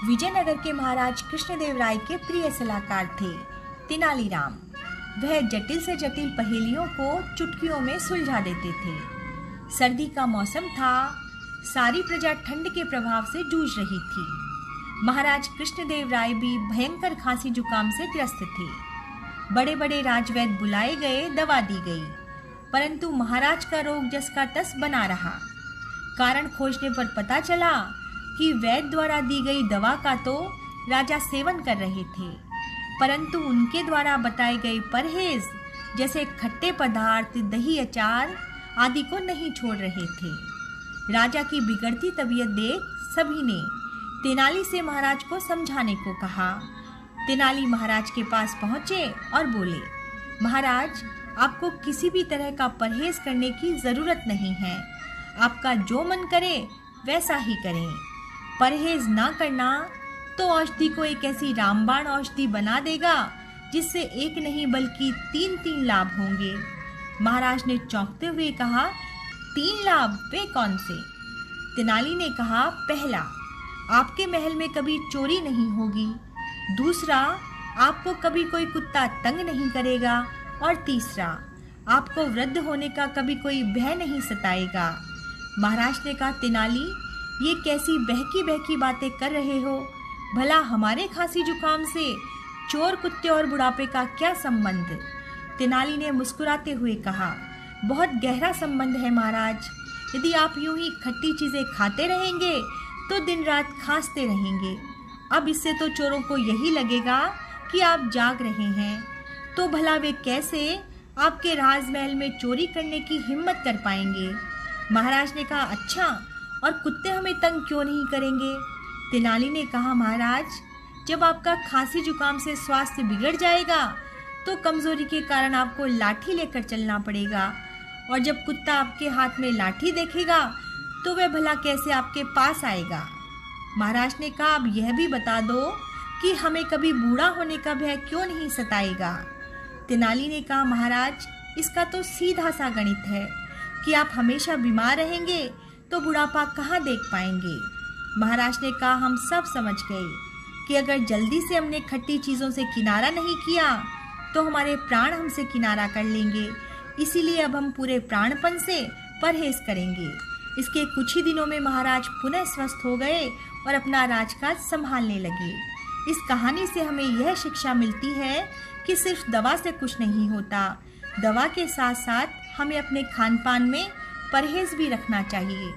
विजयनगर के महाराज कृष्णदेव राय के प्रिय सलाहकार थे तेनालीराम। वह जटिल से जटिल पहेलियों को चुटकियों में सुलझा देते थे। सर्दी का मौसम था, सारी प्रजा ठंड के प्रभाव से जूझ रही थी। महाराज कृष्णदेव राय भी भयंकर खांसी जुकाम से ग्रस्त थे। बड़े बड़े राजवैद्य बुलाए गए, दवा दी गई, परंतु महाराज का रोग जस का तस बना रहा। कारण खोजने पर पता चला कि वैद्य द्वारा दी गई दवा का तो राजा सेवन कर रहे थे, परंतु उनके द्वारा बताए गए परहेज जैसे खट्टे पदार्थ, दही, अचार आदि को नहीं छोड़ रहे थे। राजा की बिगड़ती तबीयत देख सभी ने तेनाली से महाराज को समझाने को कहा। तेनाली महाराज के पास पहुंचे और बोले, महाराज, आपको किसी भी तरह का परहेज करने की जरूरत नहीं है। आपका जो मन करे वैसा ही करें। परहेज ना करना तो औषधि को एक ऐसी रामबाण औषधि बना देगा जिससे एक नहीं बल्कि 3 लाभ होंगे। महाराज ने चौंकते हुए कहा, 3 लाभ वे कौन से? तेनाली ने कहा, पहला, आपके महल में कभी चोरी नहीं होगी। दूसरा, आपको कभी कोई कुत्ता तंग नहीं करेगा। और तीसरा, आपको वृद्ध होने का कभी कोई भय नहीं सताएगा। महाराज ने कहा, तेनाली, ये कैसी बहकी बहकी बातें कर रहे हो? भला हमारे खांसी जुकाम से चोर, कुत्ते और बुढ़ापे का क्या संबंध? तेनाली ने मुस्कुराते हुए कहा, बहुत गहरा संबंध है महाराज। यदि आप यूं ही खट्टी चीजें खाते रहेंगे तो दिन रात खांसते रहेंगे। अब इससे तो चोरों को यही लगेगा कि आप जाग रहे हैं, तो भला वे कैसे आपके राजमहल में चोरी करने की हिम्मत कर पाएंगे? महाराज ने कहा, अच्छा, और कुत्ते हमें तंग क्यों नहीं करेंगे? तेनाली ने कहा, महाराज, जब आपका खांसी जुकाम से स्वास्थ्य बिगड़ जाएगा तो कमजोरी के कारण आपको लाठी लेकर चलना पड़ेगा, और जब कुत्ता आपके हाथ में लाठी देखेगा तो वह भला कैसे आपके पास आएगा? महाराज ने कहा, अब यह भी बता दो कि हमें कभी बूढ़ा होने का भय क्यों नहीं सताएगा? तेनाली ने कहा, महाराज, इसका तो सीधा सा गणित है कि आप हमेशा बीमार रहेंगे तो बुढ़ापा कहाँ देख पाएंगे। महाराज ने कहा, हम सब समझ गए कि अगर जल्दी से हमने खट्टी चीज़ों से किनारा नहीं किया तो हमारे प्राण हमसे किनारा कर लेंगे। इसीलिए अब हम पूरे प्राणपन से परहेज करेंगे। इसके कुछ ही दिनों में महाराज पुनः स्वस्थ हो गए और अपना राजकाज संभालने लगे। इस कहानी से हमें यह शिक्षा मिलती है कि सिर्फ दवा से कुछ नहीं होता। दवा के साथ साथ हमें अपने खान पान में परहेज भी रखना चाहिए।